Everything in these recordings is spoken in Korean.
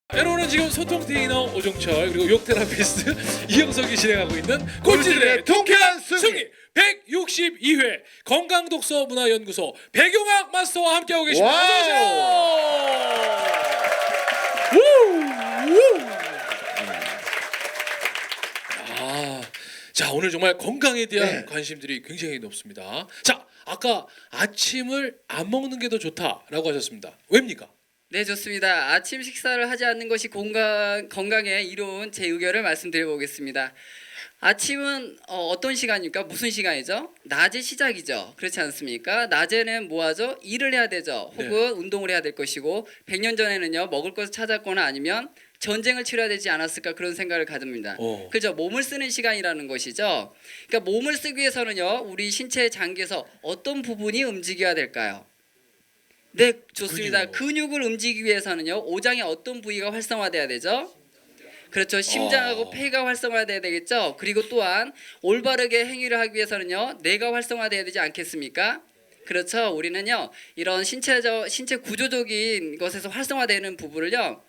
때로는 지금 소통 트레이너 오종철 그리고 욕 테라피스트 이영석이 진행하고 있는 꼴찌들의 통쾌한 승리 162회 건강독서문화연구소 백용학 마스터와 함께하고 계십니다. 어서 오세요. 자 오늘 정말 건강에 대한 관심들이 굉장히 높습니다. 자 아까 아침을 안 먹는 게 더 좋다라고 하셨습니다. 왜입니까? 네, 좋습니다. 아침 식사를 하지 않는 것이 건강에 이로운 제 의견을 말씀드려보겠습니다. 아침은 어떤 시간입니까? 무슨 시간이죠? 낮의 시작이죠. 그렇지 않습니까? 낮에는 뭐 하죠? 일을 해야 되죠. 혹은 운동을 해야 될 것이고 100년 전에는요. 먹을 것을 찾았거나 아니면 전쟁을 치러야 되지 않았을까 그런 생각을 가집니다. 그죠? 몸을 쓰는 시간이라는 것이죠. 그러니까 몸을 쓰기 위해서는요. 우리 신체의 장기에서 어떤 부분이 움직여야 될까요? 네, 좋습니다. 근육을 움직이기 위해서는요. 오장의 어떤 부위가 활성화돼야 되죠? 그렇죠. 심장하고 폐가 활성화돼야 되겠죠. 그리고 또한 올바르게 행위를 하기 위해서는요. 뇌가 활성화돼야 되지 않겠습니까? 그렇죠. 우리는요. 이런 신체 구조적인 것에서 활성화되는 부분을요.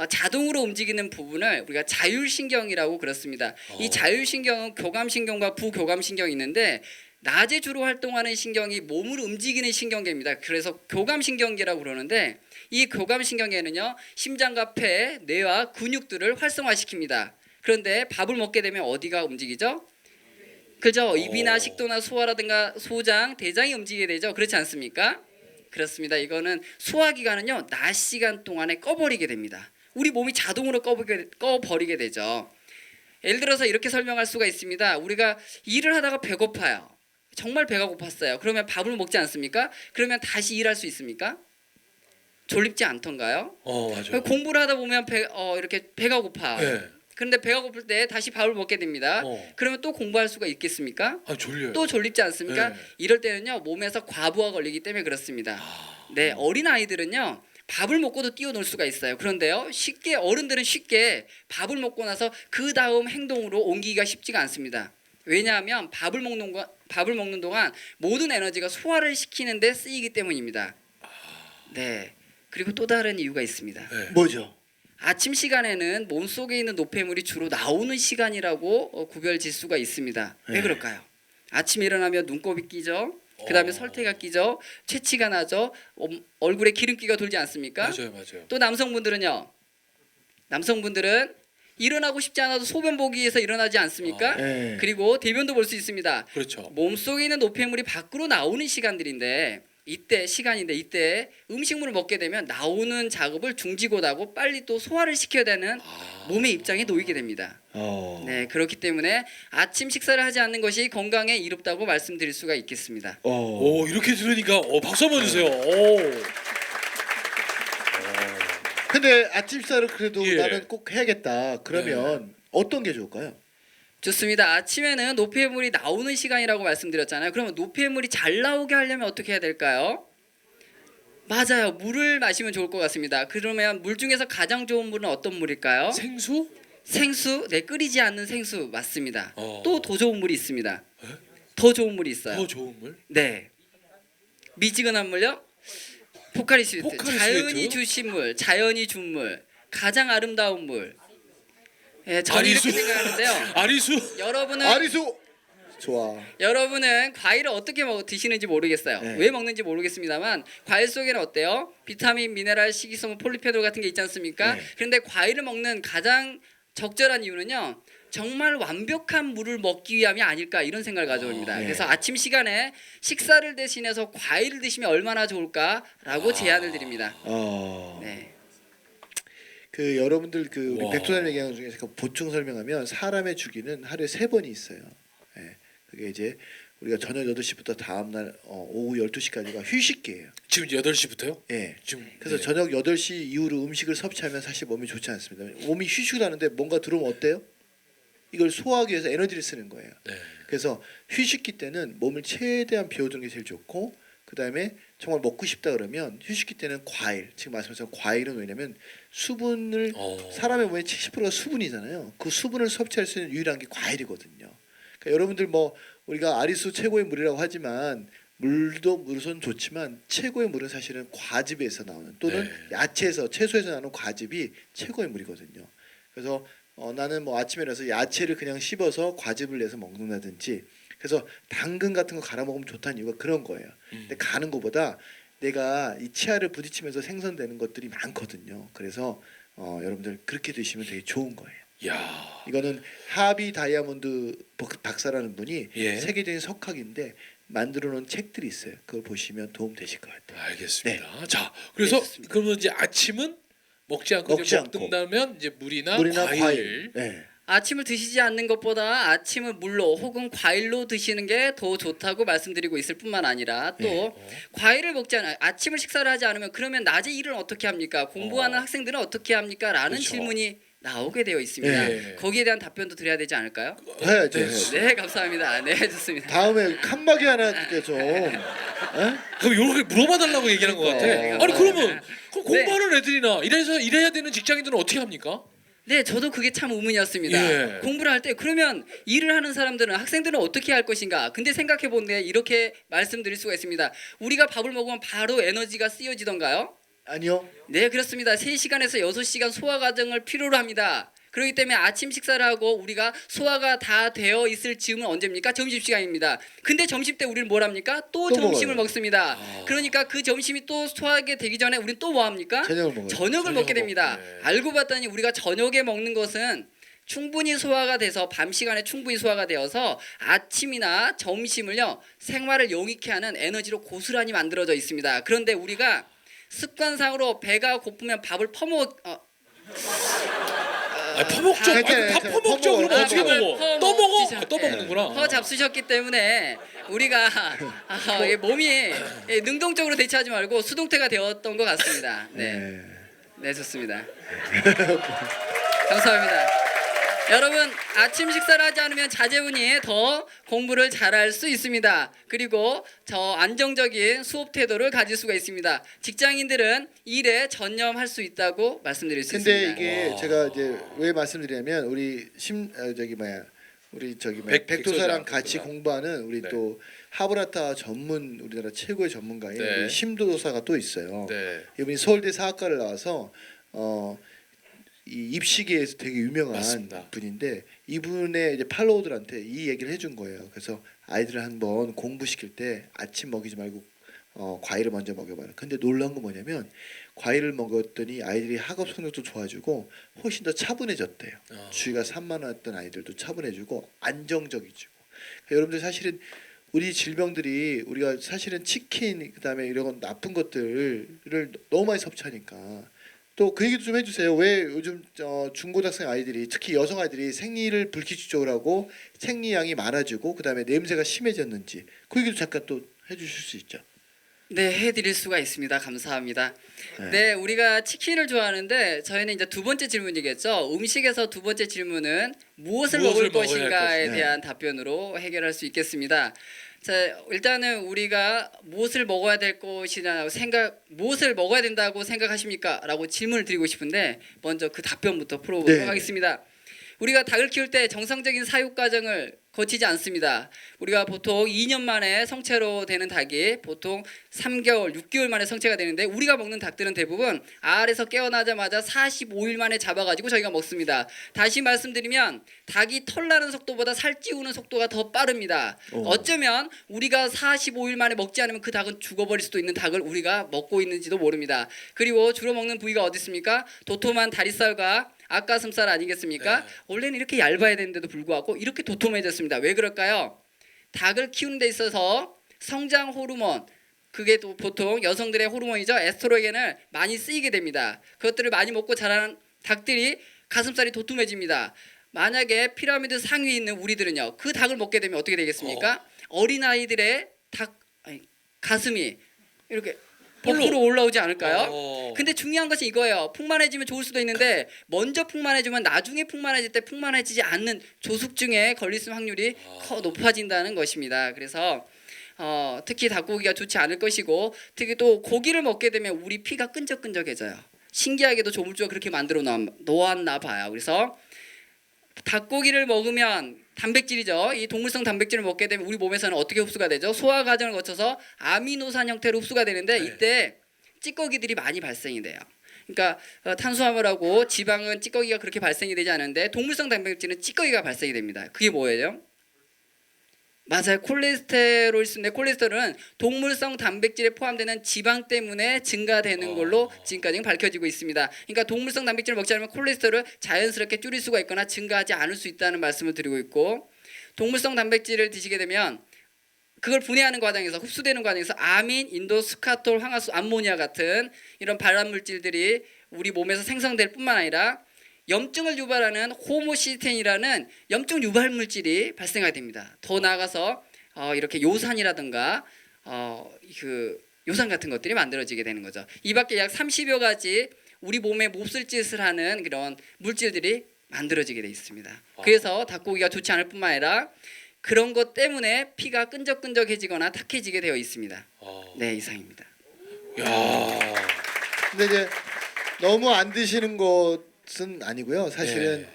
자동으로 움직이는 부분을 우리가 자율신경이라고 그렇습니다. 이 자율신경은 교감신경과 부교감신경이 있는데 낮에 주로 활동하는 신경이 몸을 움직이는 신경계입니다. 그래서 교감신경계라고 그러는데 이 교감신경계는요. 심장과 폐, 뇌와 근육들을 활성화시킵니다. 그런데 밥을 먹게 되면 어디가 움직이죠? 그죠? 입이나 식도나 소화라든가 소장, 대장이 움직이게 되죠. 그렇지 않습니까? 그렇습니다. 이거는 소화기관은요. 낮 시간 동안에 꺼버리게 됩니다. 우리 몸이 자동으로 꺼버리게 되죠. 예를 들어서 이렇게 설명할 수가 있습니다. 우리가 일을 하다가 배고파요. 정말 배가 고팠어요. 그러면 밥을 먹지 않습니까? 그러면 다시 일할 수 있습니까? 졸립지 않던가요? 맞아요. 공부를 하다 보면 이렇게 배가 고파. 그런데 배가 고플 때 다시 밥을 먹게 됩니다. 그러면 또 공부할 수가 있겠습니까? 졸려요. 또 졸립지 않습니까? 이럴 때는요. 몸에서 과부하 걸리기 때문에 그렇습니다. 네, 어린 아이들은요. 밥을 먹고도 뛰어놀 수가 있어요. 그런데요. 어른들은 쉽게 밥을 먹고 나서 그 다음 행동으로 옮기기가 쉽지가 않습니다. 왜냐하면 밥을 먹는 동안 모든 에너지가 소화를 시키는 데 쓰이기 때문입니다. 네. 그리고 또 다른 이유가 있습니다. 뭐죠? 아침 시간에는 몸속에 있는 노폐물이 주로 나오는 시간이라고 구별질 수가 있습니다. 왜 그럴까요? 아침에 일어나면 눈곱이 끼죠. 그다음에 설태가 끼죠. 체취가 나죠. 얼굴에 기름기가 돌지 않습니까? 맞아요. 또 남성분들은 일어나고 싶지 않아도 소변 보기 위해서 일어나지 않습니까? 그리고 대변도 볼 수 있습니다. 그렇죠. 몸속에 있는 노폐물이 밖으로 나오는 시간들인데 이때 음식물을 먹게 되면 나오는 작업을 중지고하고 빨리 또 소화를 시켜야 되는 몸의 입장에 놓이게 됩니다. 네, 그렇기 때문에 아침 식사를 하지 않는 것이 건강에 이롭다고 말씀드릴 수가 있겠습니다. 이렇게 들으니까 박수 한번 주세요. 근데 아침 식사를 그래도 예. 나는 꼭 해야겠다. 그러면 어떤 게 좋을까요? 좋습니다. 아침에는 노폐물이 나오는 시간이라고 말씀드렸잖아요. 그러면 노폐물이 잘 나오게 하려면 어떻게 해야 될까요? 맞아요. 물을 마시면 좋을 것 같습니다. 그러면 물 중에서 가장 좋은 물은 어떤 물일까요? 생수? 생수? 네, 끓이지 않는 생수 맞습니다. 또 더 좋은 물이 있습니다. 더 좋은 물이 있어요. 더 좋은 물? 네. 미지근한 물요? 포카리 스웨트. 포카리 자연이 스웨트? 주신 물, 자연이 준 물, 가장 아름다운 물. 예, 저는 이렇게 생각하는데요. 아리수? 아리수 좋아. 여러분은 과일을 어떻게 드시는지 모르겠어요. 왜 먹는지 모르겠습니다만 과일 속에는 어때요? 비타민, 미네랄, 식이섬유, 폴리페놀 같은 게 있지 않습니까? 그런데 과일을 먹는 가장 적절한 이유는요. 정말 완벽한 물을 먹기 위함이 아닐까 이런 생각을 가져옵니다. 그래서 아침 시간에 식사를 대신해서 과일을 드시면 얼마나 좋을까라고 제안을 드립니다. 네. 그 여러분들 우리 와. 백두산 얘기하는 중에서 보충 설명하면 사람의 주기는 하루에 3번이 있어요. 그게 이제 우리가 저녁 8시부터 다음 날 오후 12시까지가 휴식기예요. 지금 8시부터요? 지금 그래서 저녁 8시 이후로 음식을 섭취하면 사실 몸이 좋지 않습니다. 몸이 휴식을 하는데 뭔가 들어오면 어때요? 이걸 소화하기 위해서 에너지를 쓰는 거예요. 그래서 휴식기 때는 몸을 최대한 비워두는 게 제일 좋고 그다음에 정말 먹고 싶다 그러면 휴식기 때는 과일, 지금 말씀하신 과일은 왜냐면 수분을 사람의 몸의 70%가 수분이잖아요. 그 수분을 섭취할 수 있는 유일한 게 과일이거든요. 그러니까 여러분들 우리가 아리수 최고의 물이라고 하지만 물도 물은 좋지만 최고의 물은 사실은 과즙에서 나오는 또는 네. 야채에서 채소에서 나오는 과즙이 최고의 물이거든요. 그래서 나는 뭐 아침에 일어나서 야채를 그냥 씹어서 과즙을 내서 먹는다든지 그래서 당근 같은 거 갈아 먹으면 좋다는 이유가 그런 거예요. 근데 가는 것보다 내가 이 치아를 부딪히면서 생성되는 것들이 많거든요. 그래서 여러분들 그렇게 드시면 되게 좋은 거예요. 야. 이거는 하비 다이아몬드 박사라는 분이 예. 세계적인 석학인데 만들어 놓은 책들이 있어요. 그걸 보시면 도움 되실 것 같아요. 알겠습니다. 자, 그래서 네, 좋습니다. 그러면 이제 아침은 먹지 않고 먹지 이제 않고. 먹는다면 이제 물이나, 물이나 과일. 과일. 네. 아침을 드시지 않는 것보다 아침을 물로 혹은 과일로 드시는 게 더 좋다고 말씀드리고 있을 뿐만 아니라 또 네. 과일을 먹지 않아요. 아침을 식사를 하지 않으면 그러면 낮에 일을 어떻게 합니까? 공부하는 학생들은 어떻게 합니까? 라는 그렇죠. 질문이 나오게 되어 있습니다. 네. 거기에 대한 답변도 드려야 되지 않을까요? 해야죠. 네. 해야죠. 네, 감사합니다. 네, 좋습니다. 다음에 칸막이 하나 그때 좀. 그럼 이렇게 물어봐 달라고 얘기하는 것 같아. 네, 아니 그러면 네. 공부하는 애들이나 이래서 일해야 되는 직장인들은 어떻게 합니까? 네, 저도 그게 참 의문이었습니다. 예. 공부를 할 때 그러면 일을 하는 사람들은 학생들은 어떻게 할 것인가? 근데 생각해 본데 이렇게 말씀드릴 수가 있습니다. 우리가 밥을 먹으면 바로 에너지가 쓰여지던가요? 아니요. 네, 그렇습니다. 3시간에서 6시간 소화 과정을 필요로 합니다. 그렇기 때문에 아침 식사를 하고 우리가 소화가 다 되어 있을 즈음은 언제입니까? 점심시간입니다. 근데 점심 때 우리는 뭘 합니까? 또 또 점심을 먹어요. 먹습니다. 그러니까 그 점심이 또 소화하게 되기 전에 우리는 또 뭐 합니까? 저녁을 먹어요. 저녁을 먹게 됩니다. 네. 알고 봤더니 우리가 저녁에 먹는 것은 충분히 소화가 돼서 밤 시간에 충분히 소화가 되어서 아침이나 점심을요 생활을 용이케 하는 에너지로 고스란히 만들어져 있습니다. 그런데 우리가 습관상으로 배가 고프면 밥을 퍼먹죠. 괜찮아요, 다 괜찮아요. 퍼먹죠. 그럼 퍼먹어요. 어떻게 밥을 먹어? 또 먹어? 퍼먹지. 또 먹는구나. 허 잡수셨기 때문에 우리가 이 몸이 능동적으로 대처하지 말고 수동태가 되었던 것 같습니다. 네, 네 좋습니다. 감사합니다. 여러분 아침 식사를 하지 않으면 자제분이 더 공부를 잘할 수 있습니다. 그리고 저 안정적인 수업 태도를 가질 수가 있습니다. 직장인들은 일에 전념할 수 있다고 말씀드릴 수 근데 있습니다. 이게 와. 제가 이제 왜 말씀드리냐면 우리 백도사랑 같이 백도사. 공부하는 우리 네. 또 하브라타 전문 우리나라 최고의 전문가인 네. 우리 심도사가 또 있어요. 네. 이분이 서울대 사학과를 나와서 이 입시계에서 되게 유명한 맞습니다. 분인데 이분의 이제 팔로워들한테 이 얘기를 해준 거예요. 그래서 아이들을 한번 공부시킬 때 아침 먹이지 말고 과일을 먼저 먹여봐라. 근데 놀라운 건 뭐냐면 과일을 먹었더니 아이들이 학업 성적도 좋아지고 훨씬 더 차분해졌대요. 주의가 산만했던 아이들도 차분해지고 안정적이지고. 그러니까 여러분들 사실은 우리 질병들이 우리가 사실은 치킨 그다음에 이런 건 나쁜 것들을 너무 많이 섭취하니까 또 그 얘기도 좀 해주세요. 왜 요즘 중고등학생 아이들이 특히 여성 아이들이 생리를 불규칙적으로 하고 생리량이 많아지고 그다음에 냄새가 심해졌는지 그 얘기도 잠깐 또 해주실 수 있죠. 네, 해드릴 수가 있습니다. 감사합니다. 네. 네, 우리가 치킨을 좋아하는데 저희는 이제 두 번째 질문이겠죠. 음식에서 두 번째 질문은 무엇을 무엇을 먹을 먹어야 할 것인가에 것이냐. 대한 답변으로 해결할 수 있겠습니다. 자, 일단은 우리가 무엇을 먹어야 될 것이냐 무엇을 먹어야 된다고 생각하십니까? 라고 질문을 드리고 싶은데 먼저 그 답변부터 풀어보도록 네. 하겠습니다. 우리가 닭을 키울 때 정상적인 사육 과정을 거치지 않습니다. 우리가 보통 2년 만에 성체로 되는 닭이 보통 3개월, 6개월 만에 성체가 되는데 우리가 먹는 닭들은 대부분 알에서 깨어나자마자 45일 만에 잡아가지고 저희가 먹습니다. 다시 말씀드리면 닭이 털 나는 속도보다 살 찌우는 속도가 더 빠릅니다. 어쩌면 우리가 45일 만에 먹지 않으면 그 닭은 죽어버릴 수도 있는 닭을 우리가 먹고 있는지도 모릅니다. 그리고 주로 먹는 부위가 어디 있습니까? 도톰한 다리살과 닭가슴살 아니겠습니까? 네. 원래는 이렇게 얇아야 되는데도 불구하고 이렇게 도톰해졌습니다. 왜 그럴까요? 닭을 키우는 데 있어서 성장 호르몬 그게 또 보통 여성들의 호르몬이죠. 에스트로겐을 많이 쓰이게 됩니다. 그것들을 많이 먹고 자라는 닭들이 가슴살이 도톰해집니다. 만약에 피라미드 상위에 있는 우리들은요. 그 닭을 먹게 되면 어떻게 되겠습니까? 어린아이들의 가슴이 이렇게 밖으로 올라오지 않을까요? 근데 중요한 것은 이거예요. 풍만해지면 좋을 수도 있는데 먼저 풍만해지면 나중에 풍만해질 때 풍만해지지 않는 조숙증에 걸릴 수 확률이 높아진다는 것입니다. 그래서 특히 닭고기가 좋지 않을 것이고 특히 또 고기를 먹게 되면 우리 피가 끈적끈적해져요. 신기하게도 조물주가 그렇게 만들어 놓았나 봐요. 그래서 닭고기를 먹으면 단백질이죠. 이 동물성 단백질을 먹게 되면 우리 몸에서는 어떻게 흡수가 되죠? 소화 과정을 거쳐서 아미노산 형태로 흡수가 되는데 이때 찌꺼기들이 많이 발생이 돼요. 그러니까 탄수화물하고 지방은 찌꺼기가 그렇게 발생이 되지 않는데 동물성 단백질은 찌꺼기가 발생이 됩니다. 그게 뭐예요? 맞아요. 콜레스테롤인데 콜레스테롤은 동물성 단백질에 포함되는 지방 때문에 증가되는 걸로 지금까지 밝혀지고 있습니다. 그러니까 동물성 단백질을 먹지 않으면 콜레스테롤을 자연스럽게 줄일 수가 있거나 증가하지 않을 수 있다는 말씀을 드리고 있고, 동물성 단백질을 드시게 되면 그걸 분해하는 과정에서 흡수되는 과정에서 아민, 인도, 스카톨, 황화수, 암모니아 같은 이런 발암 물질들이 우리 몸에서 생성될 뿐만 아니라 염증을 유발하는 호모시스테인이라는 염증 유발 물질이 발생하게 됩니다. 더 나아가서 이렇게 요산이라든가 그 요산 같은 것들이 만들어지게 되는 거죠. 이 밖에 약 30여 가지 우리 몸에 몹쓸 짓을 하는 그런 물질들이 만들어지게 돼 있습니다. 그래서 닭고기가 좋지 않을 뿐만 아니라 그런 것 때문에 피가 끈적끈적해지거나 탁해지게 되어 있습니다. 네, 이상입니다. 야. 근데 이제 너무 안 드시는 것은 아니고요. 사실은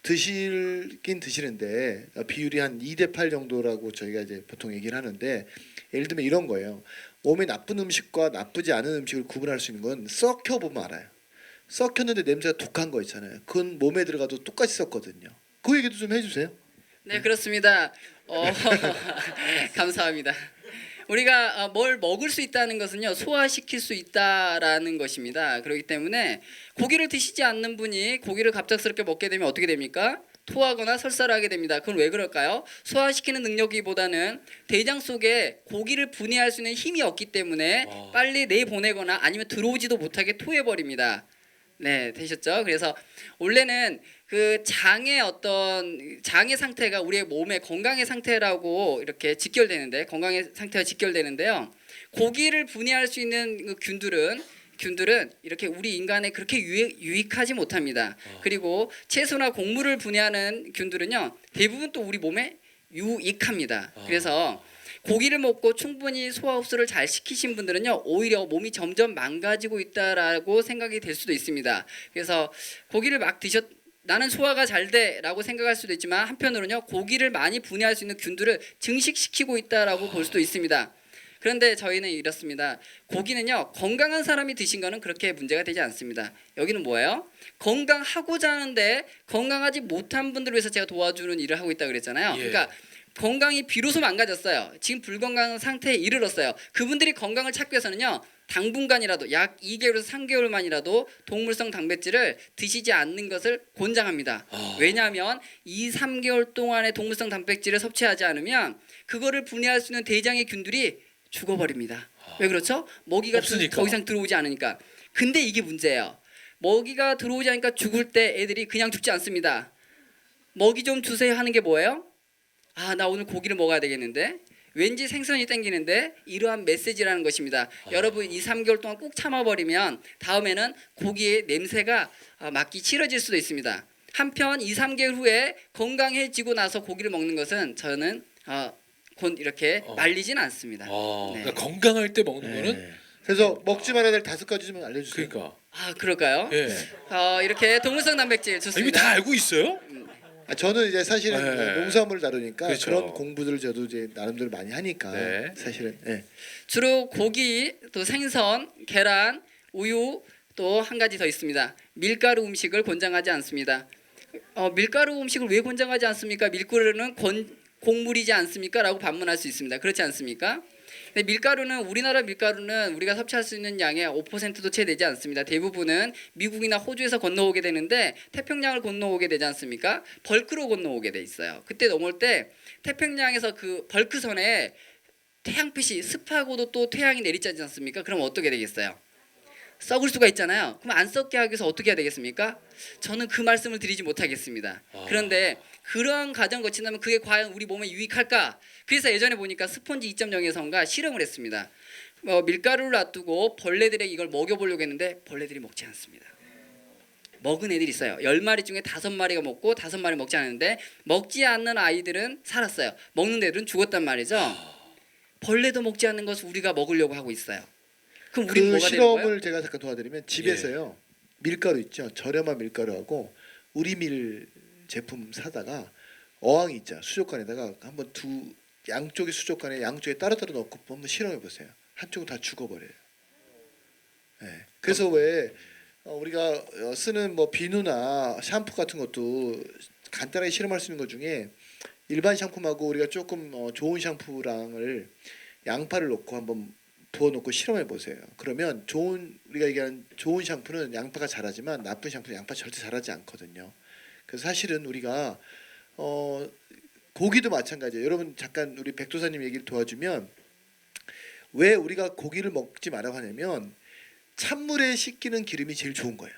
드시긴 드시는데 비율이 한 2대8 정도라고 저희가 이제 보통 얘기를 하는데, 예를 들면 이런 거예요. 몸에 나쁜 음식과 나쁘지 않은 음식을 구분할 수 있는 건 썩혀 보면 알아요. 썩혔는데 냄새가 독한 거 있잖아요. 그건 몸에 들어가도 똑같이 썩거든요. 그 얘기도 좀 해주세요. 네, 그렇습니다. 감사합니다. 우리가 뭘 먹을 수 있다는 것은요, 소화시킬 수 있다라는 것입니다. 그렇기 때문에 고기를 드시지 않는 분이 고기를 갑작스럽게 먹게 되면 어떻게 됩니까? 토하거나 설사를 하게 됩니다. 그건 왜 그럴까요? 소화시키는 능력이보다는 대장 속에 고기를 분해할 수 있는 힘이 없기 때문에 빨리 내보내거나 아니면 들어오지도 못하게 토해버립니다. 네, 되셨죠? 그래서 원래는 그 장의 상태가 우리의 몸의 건강의 상태라고 이렇게 직결되는데, 건강의 상태와 직결되는데요. 고기를 분해할 수 있는 그 균들은 이렇게 우리 인간에 그렇게 유익하지 못합니다. 그리고 채소나 곡물을 분해하는 균들은요, 대부분 또 우리 몸에 유익합니다. 그래서 고기를 먹고 충분히 소화 흡수를 잘 시키신 분들은요, 오히려 몸이 점점 망가지고 있다라고 생각이 될 수도 있습니다. 그래서 고기를 막 나는 소화가 잘 돼라고 생각할 수도 있지만, 한편으로는요, 고기를 많이 분해할 수 있는 균들을 증식시키고 있다라고 볼 수도 있습니다. 그런데 저희는 이렇습니다. 고기는요, 건강한 사람이 드신 거는 그렇게 문제가 되지 않습니다. 여기는 뭐예요? 건강하고자 하는데 건강하지 못한 분들을 위해서 제가 도와주는 일을 하고 있다고 그랬잖아요. 그러니까 건강이 비로소 망가졌어요. 지금 불건강 상태에 이르렀어요. 그분들이 건강을 찾기 위해서는요, 당분간이라도 약 2개월에서 3개월만이라도 동물성 단백질을 드시지 않는 것을 권장합니다. 왜냐하면 2, 3개월 동안의 동물성 단백질을 섭취하지 않으면 그거를 분해할 수 있는 대장의 균들이 죽어버립니다. 왜 그렇죠? 먹이가 더 이상 들어오지 않으니까. 근데 이게 문제예요. 먹이가 들어오지 않으니까 죽을 때 애들이 그냥 죽지 않습니다. 먹이 좀 주세요 하는 게 뭐예요? 나 오늘 고기를 먹어야 되겠는데, 왠지 생선이 땡기는데, 이러한 메시지라는 것입니다. 여러분 2, 3개월 동안 꾹 참아버리면 다음에는 고기의 냄새가 맡기 싫어질 수도 있습니다. 한편 2, 3개월 후에 건강해지고 나서 고기를 먹는 것은 저는 곧 이렇게 말리진 않습니다. 네. 그러니까 건강할 때 먹는 거는 그래서 먹지 말아야 될 5가지 좀 알려주세요. 그러니까. 그럴까요? 이렇게 동물성 단백질 좋습니다. 이미 다 알고 있어요? 저는 이제 사실은 농산물을 다루니까 그렇죠. 그런 공부들을 저도 이제 나름대로 많이 하니까 사실은 주로 고기, 또 생선, 계란, 우유, 또 한 가지 더 있습니다. 밀가루 음식을 권장하지 않습니다. 밀가루 음식을 왜 권장하지 않습니까? 밀가루는 곡물이지 않습니까? 라고 반문할 수 있습니다. 그렇지 않습니까? 근데 우리나라 밀가루는 우리가 섭취할 수 있는 양의 5%도 채 되지 않습니다. 대부분은 미국이나 호주에서 건너오게 되는데 태평양을 건너오게 되지 않습니까? 벌크로 건너오게 돼 있어요. 그때 넘어올 때 태평양에서 그 벌크선에 태양빛이 습하고도 또 태양이 내리쬐지 않습니까? 그럼 어떻게 되겠어요? 썩을 수가 있잖아요. 그럼 안 썩게 하기 위해서 어떻게 해야 되겠습니까? 저는 그 말씀을 드리지 못하겠습니다. 그런데 그러한 과정 거친다면 그게 과연 우리 몸에 유익할까? 그래서 예전에 보니까 스폰지 2.0에서인가 실험을 했습니다. 밀가루를 놔두고 벌레들에게 이걸 먹여보려고 했는데 벌레들이 먹지 않습니다. 먹은 애들이 있어요. 10마리 중에 5마리가 먹고 5마리 먹지 않는데, 먹지 않는 아이들은 살았어요. 먹는 애들은 죽었단 말이죠. 벌레도 먹지 않는 것을 우리가 먹으려고 하고 있어요. 그럼 우리는 뭐가 되는 거예요? 실험을 제가 잠깐 도와드리면, 집에서요 밀가루 있죠. 저렴한 밀가루하고 우리밀 제품 사다가 어항 있자 수족관에다가 한번 두 양쪽의 수족관에 양쪽에 따로따로 넣고 한번 실험해 보세요. 한쪽은 다 죽어버려요. 네. 그래서 왜 우리가 쓰는 뭐 비누나 샴푸 같은 것도 간단하게 실험할 수 있는 것 중에 일반 샴푸하고 우리가 조금 좋은 샴푸랑을 양파를 넣고 한번 부어놓고 실험해 보세요. 그러면 우리가 얘기하는 좋은 샴푸는 양파가 자라지만 나쁜 샴푸는 양파 절대 자라지 않거든요. 그래서 사실은 우리가 고기도 마찬가지예요. 여러분 잠깐 우리 백도사님 얘기를 도와주면 왜 우리가 고기를 먹지 말라고 하냐면 찬물에 씻기는 기름이 제일 좋은 거예요.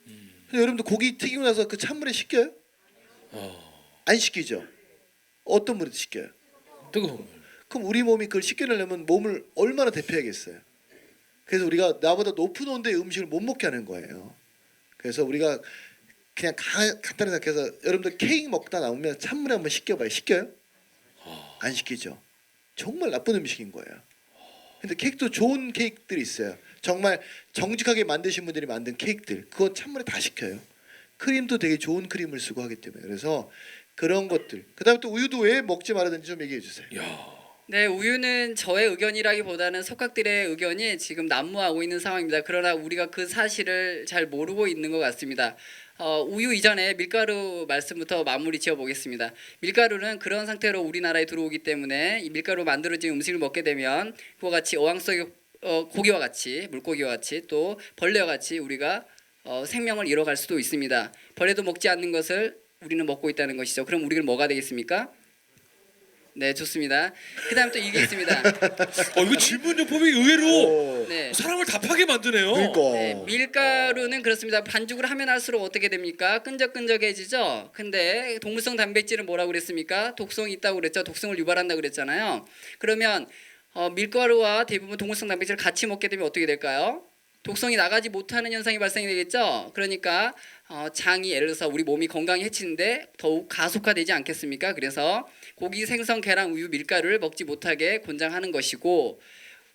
근데 여러분들 고기 튀기고 나서 그 찬물에 씻겨요? 안 씻기죠. 어떤 물에 씻겨요? 뜨거운 물. 그럼 우리 몸이 그걸 씻겨내려면 몸을 얼마나 데펴야겠어요. 그래서 우리가 나보다 높은 온도의 음식을 못 먹게 하는 거예요. 그래서 우리가 그냥 간단히 생각해서 여러분들 케이크 먹다 나오면 찬물에 한번 씻겨봐요. 씻겨요? 안 씻기죠. 정말 나쁜 음식인 거예요. 근데 케이크도 좋은 케이크들이 있어요. 정말 정직하게 만드신 분들이 만든 케이크들 그건 찬물에 다 식혀요. 크림도 되게 좋은 크림을 쓰고 하기 때문에 그래서 그런 것들. 그다음에 또 우유도 왜 먹지 말아야 되는지 좀 얘기해 주세요. 야. 네, 우유는 저의 의견이라기보다는 석학들의 의견이 지금 난무하고 있는 상황입니다. 그러나 우리가 그 사실을 잘 모르고 있는 것 같습니다. 우유 이전에 밀가루 말씀부터 마무리 지어보겠습니다. 밀가루는 그런 상태로 우리나라에 들어오기 때문에 이 밀가루 만들어진 음식을 먹게 되면 그와 같이 어항 속의 고기와 같이 물고기와 같이 또 벌레와 같이 우리가 생명을 잃어갈 수도 있습니다. 벌레도 먹지 않는 것을 우리는 먹고 있다는 것이죠. 그럼 우리는 뭐가 되겠습니까? 네, 좋습니다. 그다음 또 이게 있습니다. 이거 질문 요법이 의외로 네. 사람을 답하게 만드네요. 그러니까 네, 밀가루는 그렇습니다. 반죽을 하면 할수록 어떻게 됩니까? 끈적끈적해지죠. 근데 동물성 단백질은 뭐라고 그랬습니까? 독성이 있다고 그랬죠. 독성을 유발한다고 그랬잖아요. 그러면 밀가루와 대부분 동물성 단백질을 같이 먹게 되면 어떻게 될까요? 독성이 나가지 못하는 현상이 발생이 되겠죠. 그러니까 장이 예를 들어서 우리 몸이 건강에 해치는데 더욱 가속화되지 않겠습니까? 그래서 고기, 생선, 계란, 우유, 밀가루를 먹지 못하게 권장하는 것이고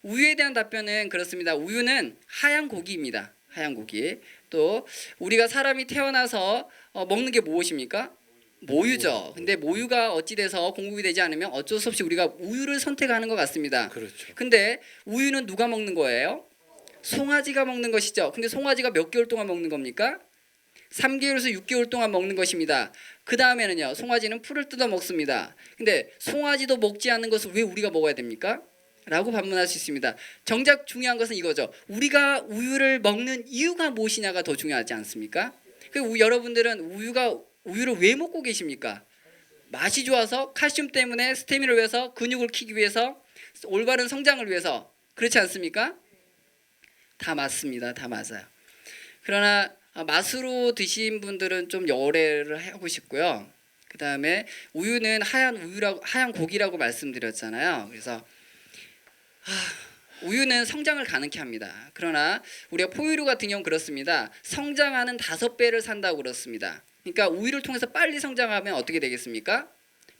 우유에 대한 답변은 그렇습니다. 우유는 하얀 고기입니다. 하얀 고기. 또 우리가 사람이 태어나서 먹는 게 무엇입니까? 모유죠. 근데 모유가 어찌 돼서 공급이 되지 않으면 어쩔 수 없이 우리가 우유를 선택하는 것 같습니다. 그렇죠. 근데 우유는 누가 먹는 거예요? 송아지가 먹는 것이죠. 근데 송아지가 몇 개월 동안 먹는 겁니까? 3개월에서 6개월 동안 먹는 것입니다. 그 다음에는요. 송아지는 풀을 뜯어 먹습니다. 근데 송아지도 먹지 않는 것을 왜 우리가 먹어야 됩니까? 라고 반문할 수 있습니다. 정작 중요한 것은 이거죠. 우리가 우유를 먹는 이유가 무엇이냐가 더 중요하지 않습니까? 여러분들은 우유를 왜 먹고 계십니까? 맛이 좋아서, 칼슘 때문에, 스태미나를 위해서, 근육을 키기 위해서, 올바른 성장을 위해서. 그렇지 않습니까? 다 맞습니다. 다 맞아요. 그러나 맛으로 드신 분들은 좀 열애를 하고 싶고요. 그 다음에 우유는 하얀 고기라고 말씀드렸잖아요. 그래서 우유는 성장을 가능케 합니다. 그러나 우리가 포유류 같은 경우는 그렇습니다. 성장하는 5배를 산다고 그렇습니다. 그러니까 우유를 통해서 빨리 성장하면 어떻게 되겠습니까?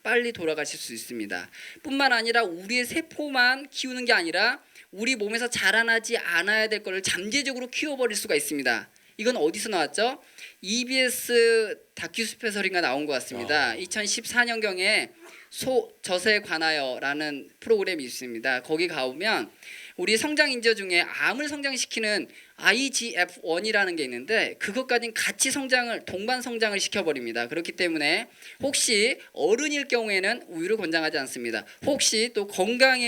빨리 돌아가실 수 있습니다. 뿐만 아니라 우리의 세포만 키우는 게 아니라 우리 몸에서 자라나지 않아야 될 거를 잠재적으로 키워버릴 수가 있습니다. 이건 어디서 나왔죠? EBS 다큐 스페셜인가 나온 것 같습니다. 2014년경에 저세에 관하여라는 프로그램이 있습니다. 거기 가보면 우리 성장 인자 중에 암을 성장시키는 IGF-1이라는 게 있는데 그것까지 같이 동반 성장을 시켜버립니다. 그렇기 때문에 혹시 어른일 경우에는 우유를 권장하지 않습니다. 혹시 또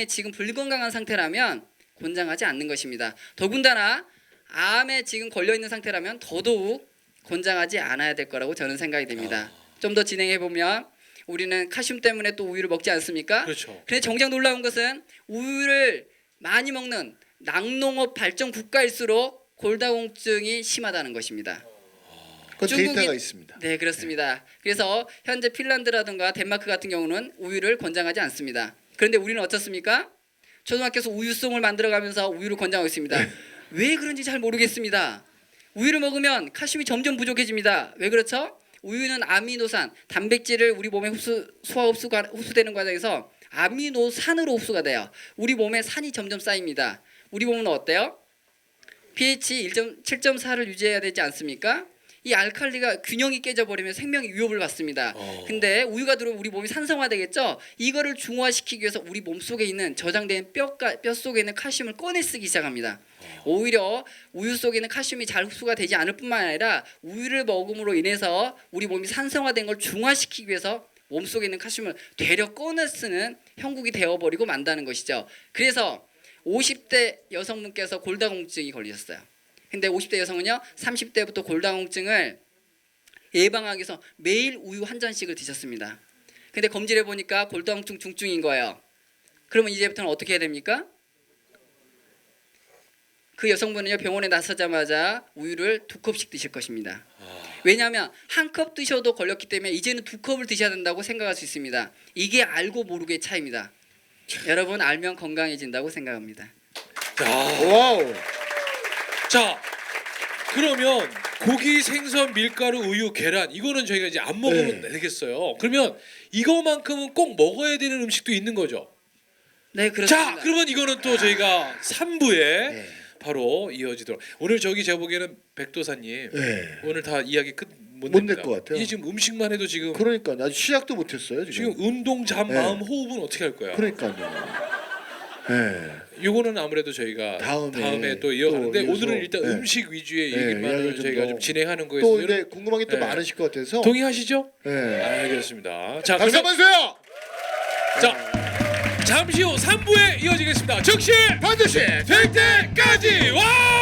지금 불건강한 상태라면 권장하지 않는 것입니다. 더군다나 암에 지금 걸려있는 상태라면 더더욱 권장하지 않아야 될 거라고 저는 생각이 됩니다. 좀 더 진행해 보면 우리는 칼슘 때문에 또 우유를 먹지 않습니까? 그렇죠. 근데 정작 놀라운 것은 우유를 많이 먹는 낙농업 발전 국가일수록 골다공증이 심하다는 것입니다. 그건 데이터가 있습니다. 네, 그렇습니다. 그래서 현재 핀란드라든가 덴마크 같은 경우는 우유를 권장하지 않습니다. 그런데 우리는 어떻습니까? 초등학교에서 우유송을 만들어가면서 우유를 권장하고 있습니다. 왜 그런지 잘 모르겠습니다. 우유를 먹으면 칼슘이 점점 부족해집니다. 왜 그렇죠? 우유는 아미노산, 단백질을 우리 몸에 흡수되는 과정에서 아미노산으로 흡수가 돼요. 우리 몸에 산이 점점 쌓입니다. 우리 몸은 어때요? pH 7.4를 유지해야 되지 않습니까? 이 알칼리가 균형이 깨져버리면 생명이 위협을 받습니다. 근데 우유가 들어오면 우리 몸이 산성화되겠죠. 이거를 중화시키기 위해서 우리 몸 속에 있는 저장된 뼈 속에 있는 칼슘을 꺼내 쓰기 시작합니다. 오히려 우유 속에 있는 칼슘이 잘 흡수가 되지 않을 뿐만 아니라 우유를 먹음으로 인해서 우리 몸이 산성화된 걸 중화시키기 위해서 몸속에 있는 칼슘을 되려 꺼내 쓰는 형국이 되어버리고 만다는 것이죠. 그래서 50대 여성분께서 골다공증이 걸리셨어요. 근데 50대 여성은요 30대부터 골다공증을 예방하기 위해서 매일 우유 한 잔씩을 드셨습니다. 근데 검진해 보니까 골다공증 중증인 거예요. 그러면 이제부터는 어떻게 해야 됩니까? 그 여성분은요 병원에 나서자마자 우유를 2컵씩 드실 것입니다. 왜냐하면 한 컵 드셔도 걸렸기 때문에 이제는 2컵을 드셔야 된다고 생각할 수 있습니다. 이게 알고 모르고의 차이입니다. 여러분 알면 건강해진다고 생각합니다. 와우. 자, 그러면 고기, 생선, 밀가루, 우유, 계란 이거는 저희가 이제 안 먹으면 되겠어요. 그러면 이거만큼은 꼭 먹어야 되는 음식도 있는 거죠. 네 그렇습니다. 자, 그러면 이거는 또 저희가 3부에 네. 바로 이어지도록. 오늘 저기 제가 보기에는 백도사님 네. 오늘 다 이야기 못 냅니다. 낼 것 같아요. 이게 지금 음식만 해도 지금 그러니까 아직 시작도 못했어요 지금 지금. 운동, 잠, 네. 마음, 호흡은 어떻게 할 거야? 그러니까요. 네. 요거는 아무래도 저희가 다음에 또 이어가는데 또 오늘은 이어서, 일단 네. 음식 위주의 네, 얘기만을 이야기를 좀 저희가 더- 좀 진행하는 거에서 또 이제 궁금한 게 또 네. 많으실 것 같아서. 동의하시죠? 네. 알겠습니다. 자, 박수 그러면 한번 주세요. 자 잠시 후 3부에 이어지겠습니다. 즉시 반드시 될 때까지 와!